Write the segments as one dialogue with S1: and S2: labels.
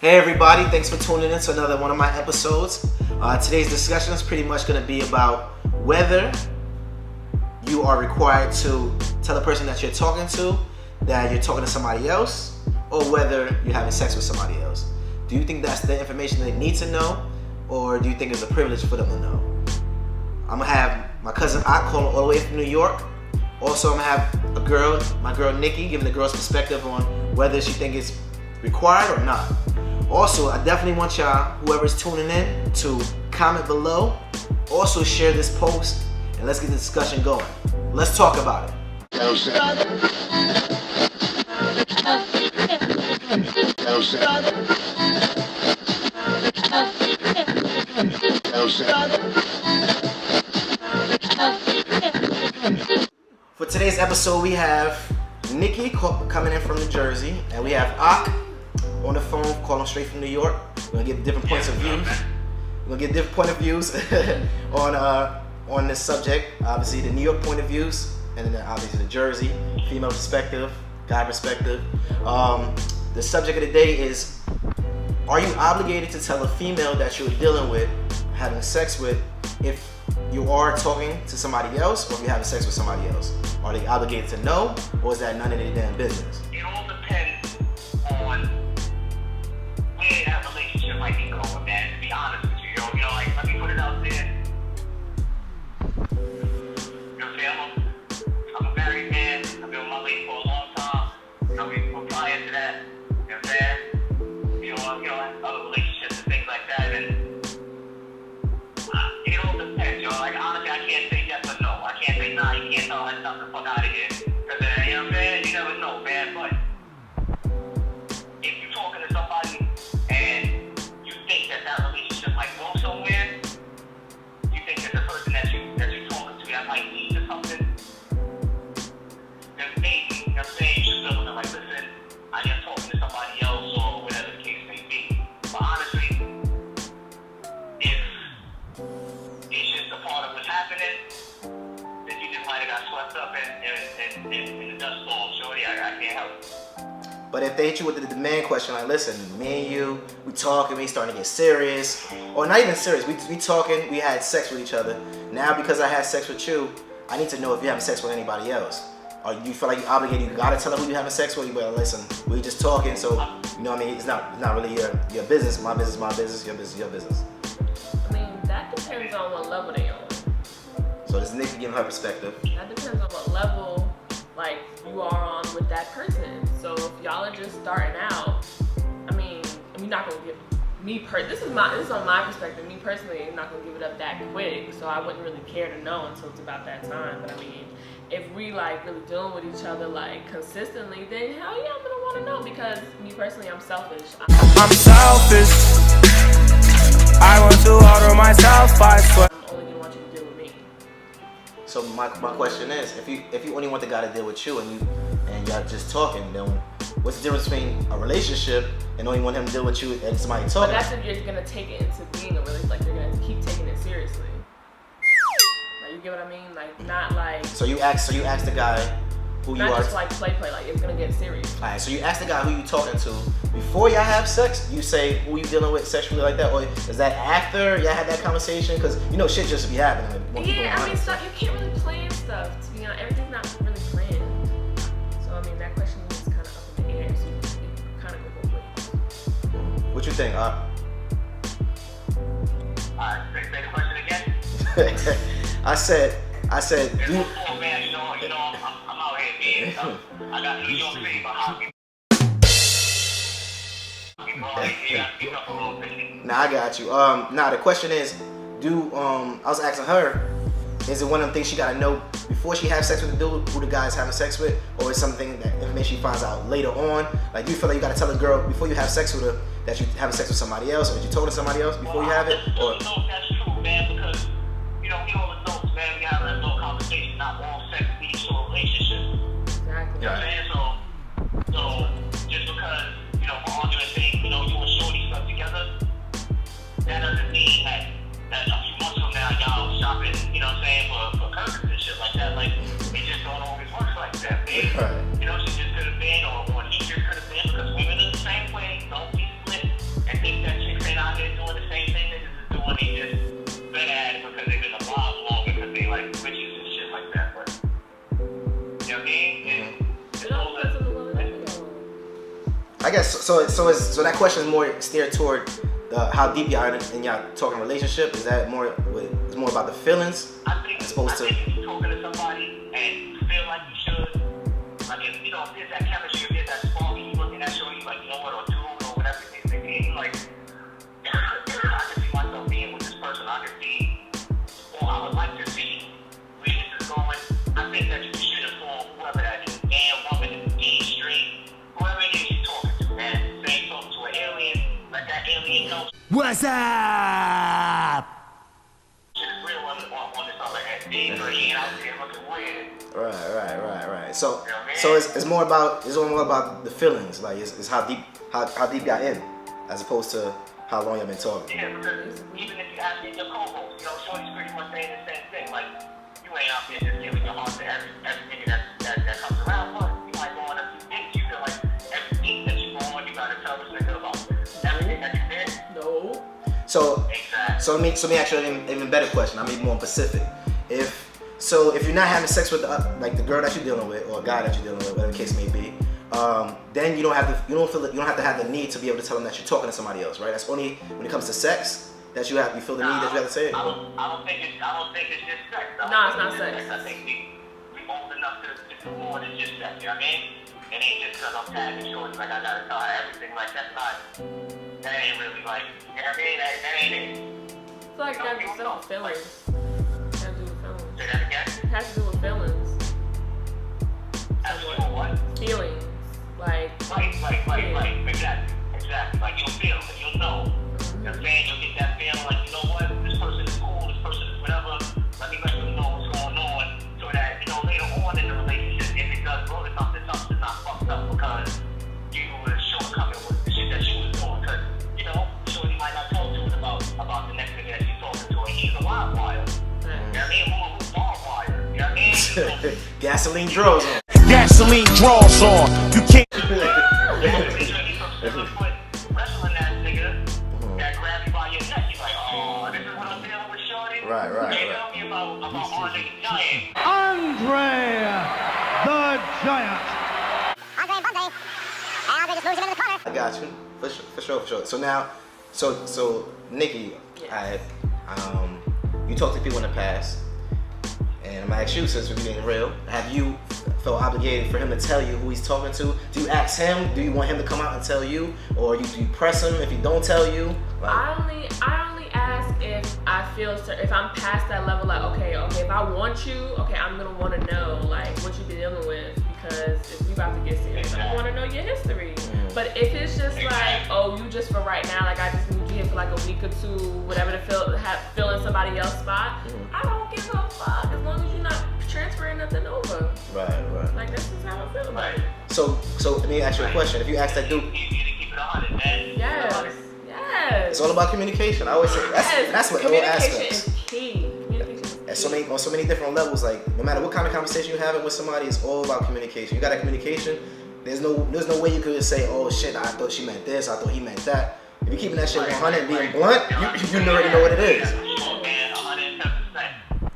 S1: Hey everybody, thanks for tuning in to another one of my episodes. Today's discussion is pretty much going to be about whether you are required to tell the person that you're talking to that you're talking to somebody else, or whether you're having sex with somebody else. Do you think that's the information they need to know, or do you think it's a privilege for them to know? I'm going to have my cousin Ak calling all the way from New York. Also, I'm going to have my girl Nikki, giving the girl's perspective on whether she thinks it's required or not. Also, I definitely want y'all, whoever's tuning in, to comment below. Also, share this post, and let's get the discussion going. Let's talk about it. For today's episode, we have Nikki coming in from New Jersey, and we have Ak on the phone, calling straight from New York. We're gonna get different points of views. We're gonna get different point of views on this subject. Obviously, the New York point of views, and then obviously the Jersey female perspective, guy perspective. The subject of the day is: are you obligated to tell a female that you're dealing with, having sex with, if you are talking to somebody else, or if you're having sex with somebody else? Are they obligated to know, or is that none of their damn business?
S2: It all depends on where that relationship might be going, man, to be honest with you, yo. You know, like, let me put it out there. You know what I'm saying? I'm a married man. I've been with my lady for a long time. You know, we're prior to that. You know what I'm saying? You know, other relationships and things like that. And it all depends, yo. Like, honestly, I can't say yes or no. I can't say nah, you can't tell her something fuck out of here. Because, you know what I'm saying? You never know, man. But if you're talking to somebody and you think that relationship might go somewhere, you think that the person that you're talking to that might lead to something, then maybe, you know what I'm saying, you should feel like, listen, I am talking to somebody else or whatever the case may be. But honestly, if it's just a part of what's happening, then you just might have got swept up in the dust bowl. Shorty, I can't help it.
S1: But if they hit you with the demand question, like, listen, me and you, we talking, we starting to get serious, or not even serious, we talking, we had sex with each other. Now, because I had sex with you, I need to know if you're having sex with anybody else. Or you feel like you're obligated, you gotta tell them who you're having sex with. You better listen, we just talking, so, you know what I mean? It's not really your business, my business, your business, your business.
S3: I mean, that depends on what level they on.
S1: So this is Nikki giving her perspective.
S3: That depends on what level, like, you are on with that person. So if y'all are just starting out, I mean, you're not gonna give this is on my perspective. Me personally, I'm not gonna give it up that quick. So I wouldn't really care to know until it's about that time. But I mean, if we like really dealing with each other like consistently, then hell yeah, I'm gonna want to know, because me personally, I'm selfish.
S4: I'm selfish. I want to order myself.
S3: I'm only gonna want you to deal with me.
S1: So my question is, if you only want the guy to deal with you and y'all just talking, then what's the difference between a relationship and only want him to deal with you and somebody talking?
S3: But that's if you're gonna take it into being a relationship, like you're gonna keep taking it seriously. Like, you get what I mean? Like, not like.
S1: So you ask the guy who you are.
S3: Not just like play, like it's gonna get serious.
S1: Alright, so you ask the guy who you talking to before y'all have sex. You say who you dealing with sexually like that, or is that after y'all had that conversation? Because you know shit just be happening.
S3: Yeah, I mean, stuff you can't really plan stuff. To be honest, everything's not really planned. So I mean, that question is kind of up in the air. So you kind of go both ways.
S1: What you think?
S2: Alright, say the question again.
S1: I said.
S2: Man, you know, I'm out here, man. I got New York City behind me.
S1: Nah, I got you. The question is, I was asking her, is it one of them things she gotta know before she has sex with the dude who the guy's having sex with, or is something that information she finds out later on? Like, do you feel like you gotta tell a girl before you have sex with her that you're having sex with somebody else, or that you told her somebody else before you have it? Or
S2: no, that's true, man, because we all adults, man, we have an adult conversation. Not all sex leads to a relationship.
S3: Exactly.
S2: You know what I'm saying? So just because, for argument's sake, you and Shorty stuck together, that doesn't mean that a few months from now y'all shopping, you know what I'm saying, for curtains and shit like that. Like, it just don't always work like that, man.
S1: Right.
S2: She just could have been, or he just could have been, because women are the same way. Don't be split.
S1: guess so. So that question is more steered toward how deep y'all are in y'all talking relationship. Is that more? It's more about the feelings as opposed to.
S2: If you're talking to somebody and you feel like you should, like if you know if there's that chemistry, if there's that spark, and you looking at shorty like you know what, or dude, or whatever it may be, like I can see myself being with this person. I can see, or I would like to see where this is going. I think that you should inform whoever that is, man, woman, gay, straight, whoever it is you're talking to, man. Say you're talking to an alien, let that alien know.
S4: What's up?
S2: Shit is real on this other end. They ain't out there looking weird.
S1: Right. So it's more about the feelings. Like it's how deep got in, as opposed to how long you've been talking.
S2: Yeah, because even if you ask me your co-host, you know, Shorty's pretty much saying the same thing. Like you ain't out there just giving your heart to everything that comes around, but you might go on a few dates. You feel like every date that you go on, you gotta tell this nigga about everything that you did.
S3: No.
S1: So
S2: Exactly.
S1: let me ask you an even better question. I'm even more specific. If you're not having sex with the girl that you're dealing with or a guy that you're dealing with, whatever the case may be, then you don't have to have the need to be able to tell them that you're talking to somebody else, right? That's only when it comes to sex that you feel the need that you have to say it.
S2: I don't think it's just sex.
S3: No, it's not sex.
S2: I think we old enough to do more than just sex. You know what I mean? It ain't just because I'm tagging shorty like I gotta tell her everything. Like that ain't really like, you know what I mean? That ain't it.
S3: It's like that has to do with feelings.
S2: Say that again?
S3: It has to do with feelings.
S2: Absolutely what?
S3: Feelings. Like.
S2: Right. Exactly. Like you'll feel it, you'll know. You know what I'm saying? You'll get that feeling like, you know what? This person is cool, this person is whatever. Let me let them know what's going on so that, you know, later on in the relationship, if it does go to something's not fucked up because you were shortcoming with the shit that she was doing. Because, you know, shorty might not talk to us about the next nigga that she's talking to, and he's a live wire. You know what I mean? Who's barbed wire? You know what I mean?
S1: Gasoline draws on.
S4: Gasoline draws on. You can't.
S2: Wrestling that nigga that grab you by your neck. You're like, oh, this is what I'm dealing with, shorty.
S1: Right.
S2: You tell me about Andre the Giant.
S5: Andre the Giant.
S6: Andre just moves him into the corner.
S1: I got you for sure. So now, so Nikki,
S3: Yes.
S1: you talked to people in the past, and I'm gonna ask you, since we're being real, have you felt obligated for him to tell you who he's talking to? Do you ask him? Do you want him to come out and tell you, or do you press him if he don't tell you? Like,
S3: I only ask if I feel if I'm past that level, like okay, if I want you, okay, I'm gonna want to know like what you be dealing with, because if we about to get serious, I'm gonna want to know your history. But if it's just like, oh, you just for right now, like I just need you here for like a week or two, whatever to fill in somebody else's spot, I don't give a fuck as long as you're not transferring nothing over.
S1: Right.
S3: Like this is how I feel about it.
S1: So let me ask you a question. If you ask that dude,
S2: You need to keep it 100, man.
S3: Yes.
S1: it's all about communication. I always say that's what all
S3: communication
S1: aspects.
S3: is key. Communication is key.
S1: On so many different levels. Like no matter what kind of conversation you're having with somebody, it's all about communication. You got that communication. There's no way you could just say, oh shit, I thought she meant this, I thought he meant that. If you're keeping that shit 100 and being blunt, you already know what it is.
S2: Sure, man, 110%.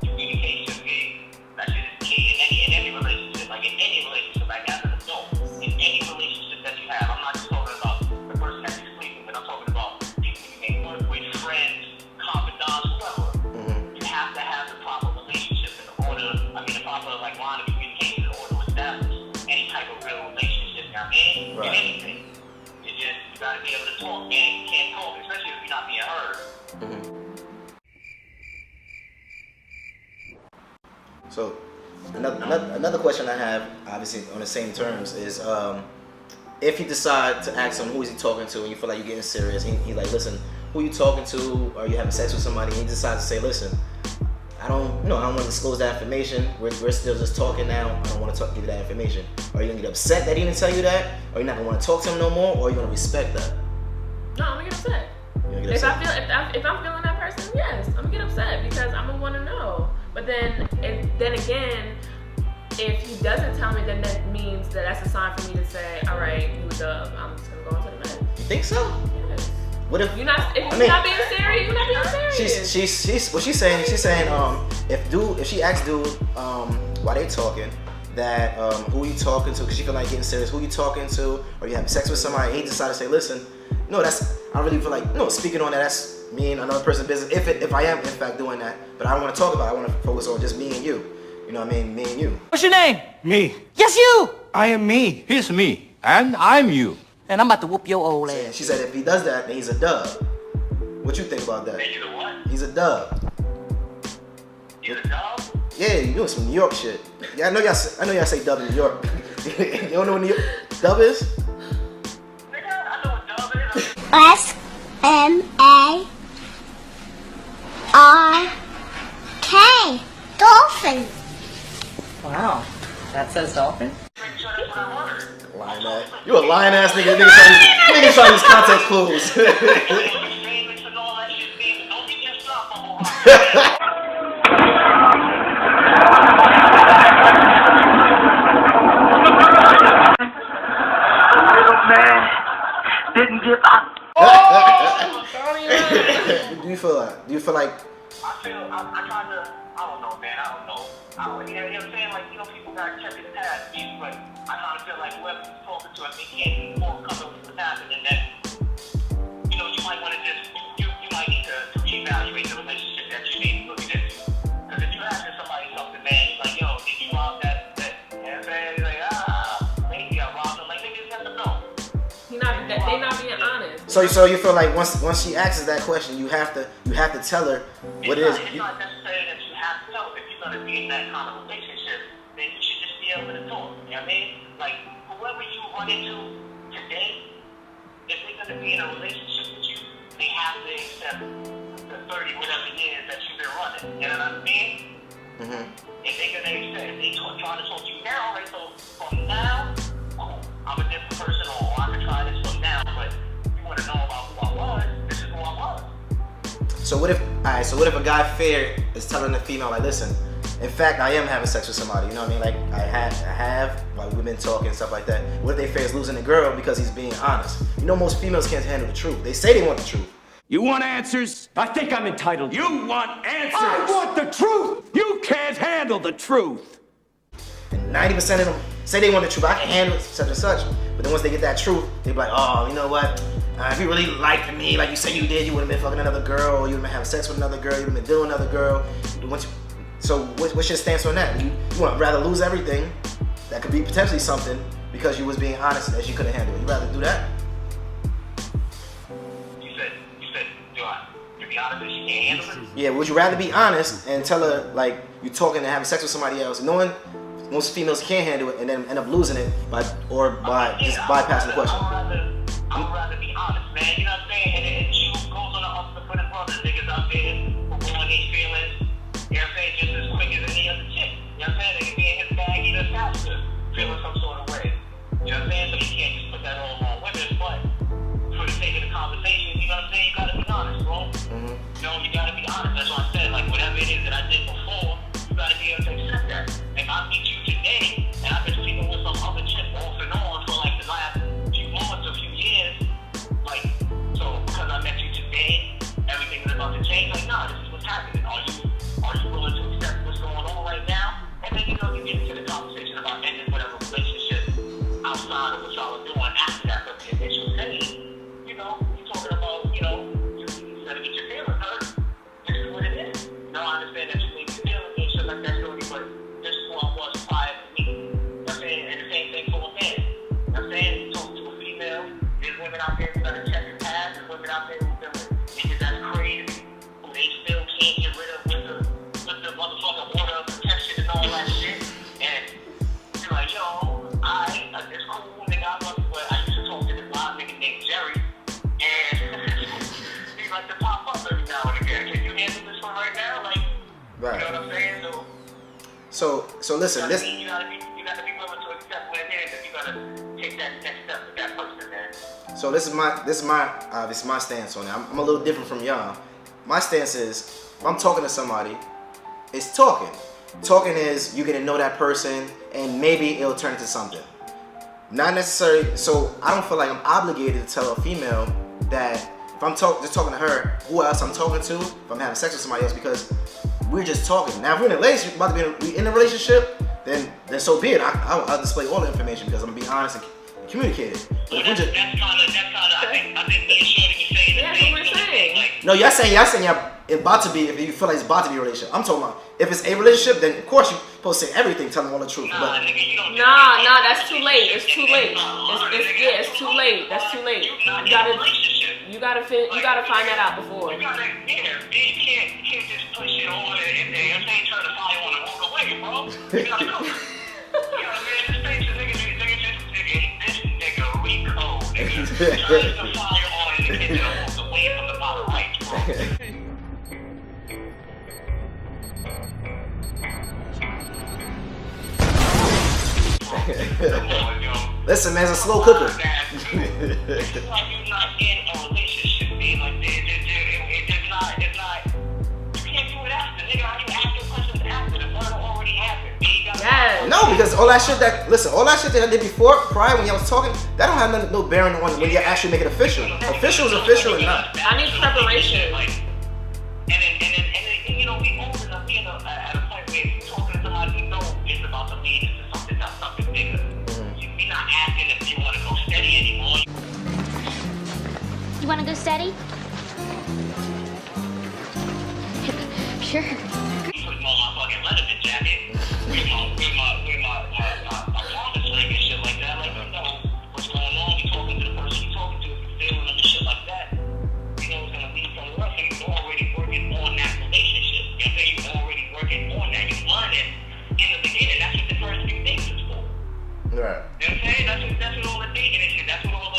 S2: Communication is key. That shit is key in any relationship. Like in any relationship, like as an adult, in any relationship that you have. I'm not just talking about the person that you're sleeping with. I'm talking about people you may work with, friends, confidants, whoever. You have to have the proper relationship in order. The proper like line of communication in order to establish any type of real relationship. You know what I mean?
S1: Right.
S2: In anything. You gotta be able to talk, man. You can't talk, especially if you're not being heard.
S1: So another question I have, obviously on the same terms, is if you decide to ask him who is he talking to and you feel like you're getting serious, he like, listen, who you talking to? Are you having sex with somebody? And he decides to say, listen, I don't want to disclose that information. We're still just talking now. I don't want to give you that information. Are you gonna get upset that he didn't tell you that? Or you not gonna want to talk to him no more? Or are you gonna respect that?
S3: No, I'm gonna get upset.
S1: You're gonna get upset?
S3: If I'm feeling that person, yes, I'm gonna get upset because I'm gonna want to know. But then again, if he doesn't tell me, then that means that's a sign for me to say, all right, you a dub. I'm just gonna go on to the next.
S1: You think so?
S3: Yes.
S1: What if
S3: If you're not being serious, you're not being serious.
S1: She's what she's saying. She's saying if she asks dude while they talking that who you talking to, because you feel like getting serious, who you talking to, or you having sex with somebody, and he decide to say, listen, no, I really feel like, no, speaking on that, that's me and another person's business, if I am in fact doing that, but I don't want to talk about it, I want to focus on just me and you. You know what I mean? Me and you.
S6: What's your name?
S4: Me.
S6: Yes, you.
S4: I am me. He's me. And I'm you.
S6: And I'm about to whoop your old
S1: And
S6: ass.
S1: she said if he does that, then he's a dub. What you think about that?
S2: Then you know what?
S1: He's a dub.
S2: You a dog?
S1: Yeah, you doing some New York shit. Yeah, I know y'all say dub in New York. You don't know what New York dub is?
S2: Nigga, I know what dog is.
S7: S-M-A-R-K. Dolphin.
S8: Wow, that says dolphin?
S2: Pretty sure that's what I heard.
S1: Lying ass. You a lying ass nigga. Nigga trying to use context clues.
S2: You famous and all that shit, baby. Don't get yourself a
S8: Didn't give up.
S1: Do you feel like
S2: I kind of, I don't know, man. I don't know. You know what I'm saying? Like, you know, people got to check his past, but I kind of feel like whoever he's talking to, I think he can't be forthcoming with what's happening. That, you know, you might want to just, you might need to reevaluate the relationship that you need to look into. Because if you ask somebody something, man, he's like, yo, did you rob that? You know what I'm saying? He's like, maybe I robbed him. Like, nigga, just never know.
S3: They not being honest.
S1: so you feel like once she asks that question, you have to tell her what it is.
S2: It's not necessary that you have to tell. If you're going to be in that kind of relationship, then you should just be able to talk. You know what I mean? Like, whoever you run into today, if they're going to be in a relationship with you, they have to accept the 30 whatever years that you've been running. You know what I mean?
S1: Mm-hmm.
S2: If they're going to accept, if they trying to talk to you now, right? So from now, cool, I'm a different person, or I can try this from now, but you want to know about who I was, this is who I was.
S1: So what if a guy fair is telling the female, like, listen, in fact, I am having sex with somebody, you know what I mean? Like, I have, like, we've been talking, stuff like that. What if they fair is losing the girl because he's being honest? You know, most females can't handle the truth. They say they want the truth.
S4: You want answers?
S6: I think I'm entitled.
S4: You want answers?
S6: I want the truth.
S4: You can't handle the truth.
S1: And 90% of them say they want the truth. I can handle such and such. But then once they get that truth, they be like, oh, you know what? If you really liked me, like you said you did, you would have been fucking another girl, or you would have been having sex with another girl, you would have been dealing with another girl. So what's your stance on that? You want rather lose everything that could be potentially something because you was being honest as you couldn't handle it. You rather do that?
S2: You said, do I? To be honest, if she can't handle it?
S1: Yeah, would you rather be honest and tell her, like, you talking and having sex with somebody else, knowing most females can't handle it and then end up losing it by just bypassing the question?
S2: I would rather be honest, man. You know what I'm saying? And it goes on the other for the brothers, niggas out there who go on these feelings, you know what I'm saying, just as quick as any other chick. You know what I'm saying? They can be in his bag either faster, feeling some sort of way. You know what I'm saying? So you can't just put that all on women, but for the sake of the conversation, you know what I'm saying? You gotta be honest, bro.
S1: Mm-hmm.
S2: You know, you gotta be honest. That's what I said. Like, whatever it is that I did before, you gotta be able to accept that. If I meet you today, and I've been sleeping with some other chick off and on for like the last few months, a few years, like, so because I met you today, everything is about to change. Like, nah, this is what's happening. Are you willing to accept what's going on right now? And then, you know, you get into the conversation about ending whatever relationship outside of what y'all are doing after that. But the initial stage, you know, you're talking about, you know, you gotta get your feelings hurt. This is what it is. You know, I understand that you may be feeling and shit like that, Shorty, but this is who I was prior to me. You know what I'm saying? And the same thing for a man. You know what I'm saying? You talk to a female, there's women out there who gotta check the past, there's women out there who've been with niggas that's crazy, who they still can't get rid of with the motherfucking water of protection and all that shit. And you're like, yo, it's cool, nigga, I love you, but I used to talk to this live nigga named Jerry, and he like to pop up every now and again. Can you handle this one right now? Like,
S1: Right.
S2: you know what I'm saying?
S1: So listen, this.
S2: You gotta be willing to accept what it is if you're gonna take that next step with that person, man.
S1: So this is my stance on it. I'm a little different from y'all. My stance is, if I'm talking to somebody, it's talking. Talking is you get to know that person and maybe it'll turn into something. Not necessarily. So I don't feel like I'm obligated to tell a female that if I'm just talking to her, who else I'm talking to, if I'm having sex with somebody else, because we're just talking. Now if we're in a relationship, we in a relationship, then so be it. I'll display all the information because I'm gonna be honest and communicate it. But if we just,
S2: that's kind of, I think me and Shorty was saying the
S3: Yeah,
S2: same
S3: that's what we're
S2: sort of
S3: saying.
S2: thing. Like,
S1: no, y'all saying you're about to be, if you feel like it's about to be a relationship. I'm talking about if it's a relationship, then of course you're supposed to say everything, tell them all the truth.
S2: nah,
S1: But
S2: nigga, you don't
S3: Nah, that's too late. It's too late. It's too late. That's too late. You gotta find that out before.
S2: You gotta, yeah, you can't just push it on and if they turn the fire on and walk away, bro. You gotta go. You know, man, this nigga Rico, nigga. Turn the fire on in the kitchen and walk away from the bottom right, bro. Come on, yo.
S1: listen, man, it's a slow cooker.
S2: It's like you're not in a relationship, man. Like, it's not, you can't do it after, nigga. How you ask your questions after? The murder already happened, man. You gotta-
S3: Yes.
S1: No, because all that shit that I did before, prior when y'all was talking, that don't have no bearing on when you actually make it official. Official is official and not.
S3: I need preparation.
S2: Like, and then, you know, we open up, you know, at a point where you're talking to somebody you know it's about to lead into something else, something bigger. You're not asking if you want to go steady anymore.
S7: You want to go steady? Sure.
S2: You putting on my fucking Letterman jacket with my promise ring and shit like that. Like, you know what's going on. You talking to the person you talking to. If you feeling them and shit like that, you know it's gonna lead somewhere else. So you're already working on that relationship. You know what I'm saying? You're already working on that. You learn it in the beginning. That's what the first few things is for.
S1: Right.
S2: You know what I'm saying? That's what all the dating and shit. That's what all the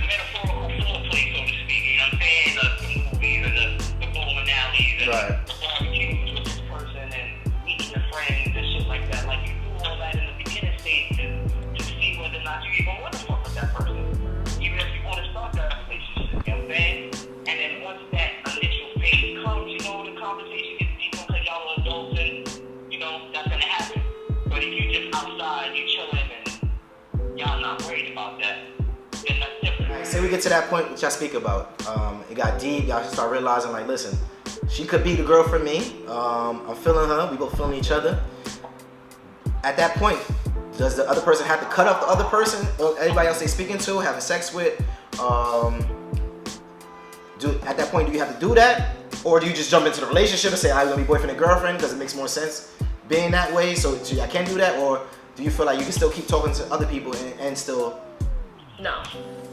S2: metaphorical foreplay, so to speak. You know what I'm saying? The movies and the bowling alleys and
S1: Right.
S2: the barbecues with this person and meeting your friends and shit like that. Like, you do all that in the beginning stage to see whether or not you even want to fuck with that person. Even if you want to start that relationship. You know what I'm saying? And then once that initial phase comes, you know, the conversation gets deeper because y'all are adults and, you know, that's going to happen. But if you just outside, you chilling and y'all not worried about that, then that's different.
S1: Say we get to that point which I speak about. It got deep. Y'all should start realizing, like, listen, she could be the girl for me. I'm feeling her. We both feeling each other. At that point, does the other person have to cut off the other person or anybody else they speaking to, having sex with? At that point, do you have to do that, or do you just jump into the relationship and say I'm gonna be boyfriend and girlfriend because it makes more sense being that way? So I can do that, or do you feel like you can still keep talking to other people and still?
S3: No.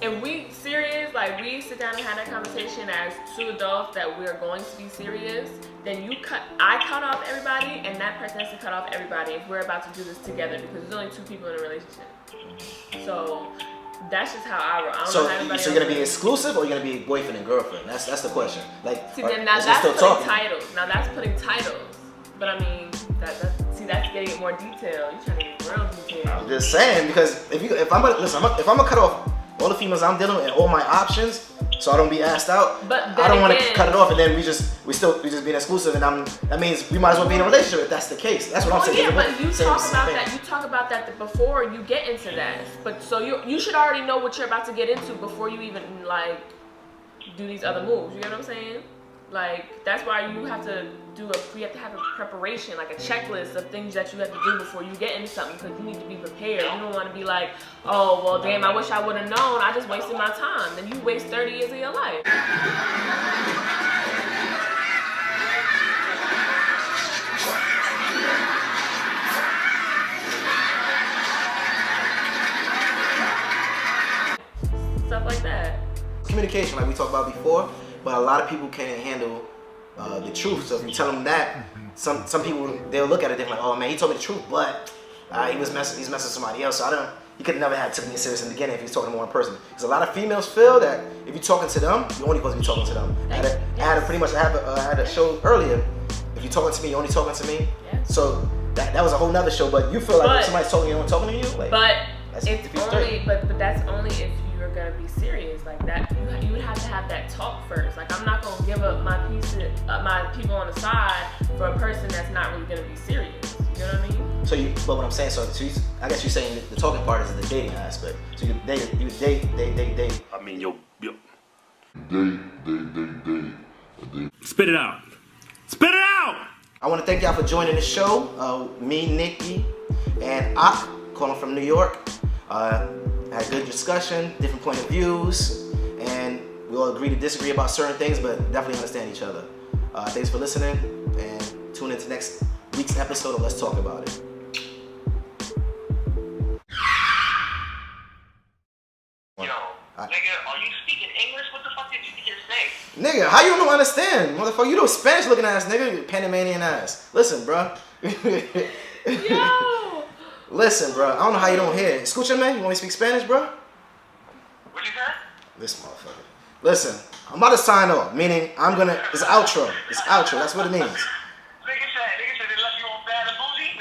S3: If we serious, like we sit down and have that conversation as two adults that we're going to be serious, then I cut off everybody and that person has to cut off everybody if we're about to do this together because there's only two people in a relationship. So that's just how I roll. I don't know how everybody
S1: So you're gonna
S3: else
S1: be
S3: is.
S1: exclusive or you're gonna be boyfriend and girlfriend? That's the question. Like,
S3: See, then now
S1: is it
S3: that's
S1: still
S3: putting
S1: talking?
S3: titles. Now that's putting titles. But I mean, that's getting more detail. You're trying to get real detail.
S1: I'm just saying because if I'm gonna cut off all the females I'm dealing with and all my options, so I don't be asked out.
S3: But
S1: I don't want to
S3: again-
S1: cut it off and then we just being exclusive and that means we might as well be in a relationship if that's the case. That's what I'm
S3: Oh
S1: saying.
S3: yeah, but you
S1: Same
S3: talk about
S1: thing.
S3: that. You talk about that before you get into that. But so you should already know what you're about to get into before you even like do these other moves. You get what I'm saying? Like that's why you have to have a preparation, like a checklist of things that you have to do before you get into something because you need to be prepared. You don't want to be like, oh well, damn, I wish I would have known. I just wasted my time. Then you waste 30 years of your life. Stuff like that.
S1: Communication, like we talked about before, but a lot of people can't handle the truth. So if you tell them that, some people they'll look at it different. Like, oh man, he told me the truth, but he's messing with somebody else. So he could never have took me serious in the beginning if he's talking to one person. Because a lot of females feel that if you're talking to them, you're only supposed to be talking to them. I had a show earlier. If you're talking to me, you're only talking to me.
S3: Yeah.
S1: So that was a whole nother show. But you feel like if somebody's talking to you, talking to you, like.
S3: But
S1: That's
S3: it's
S1: 50-50.
S3: only, but that's only if you're gonna be serious like that. You would have to have that talk first. Like I'm not gonna give up my my people on the side for a person that's not really gonna be serious. You know what I mean?
S1: But what I'm saying, I guess you're saying the talking part is the dating aspect. So you date.
S4: I mean, yo.
S9: Spit it out. Spit it out!
S1: I want to thank y'all for joining the show. Me, Nikki, and Ak, calling from New York. Had good discussion, different point of views, and we all agree to disagree about certain things, but definitely understand each other. Thanks for listening, and tune into next week's episode of Let's Talk About It.
S2: Yo, nigga, are you speaking English? What the fuck did you just say?
S1: Nigga, how you don't understand? Motherfucker, you know Spanish looking ass nigga, Panamanian ass. Listen, bro.
S3: Yo!
S1: Listen, bro. I don't know how you don't hear it. Escúchame, you want me to speak Spanish, bro?
S2: What you say?
S1: This motherfucker. Listen, I'm about to sign off, meaning it's outro. It's outro, that's what it means.
S2: Nigga said they left you on bad and bougie?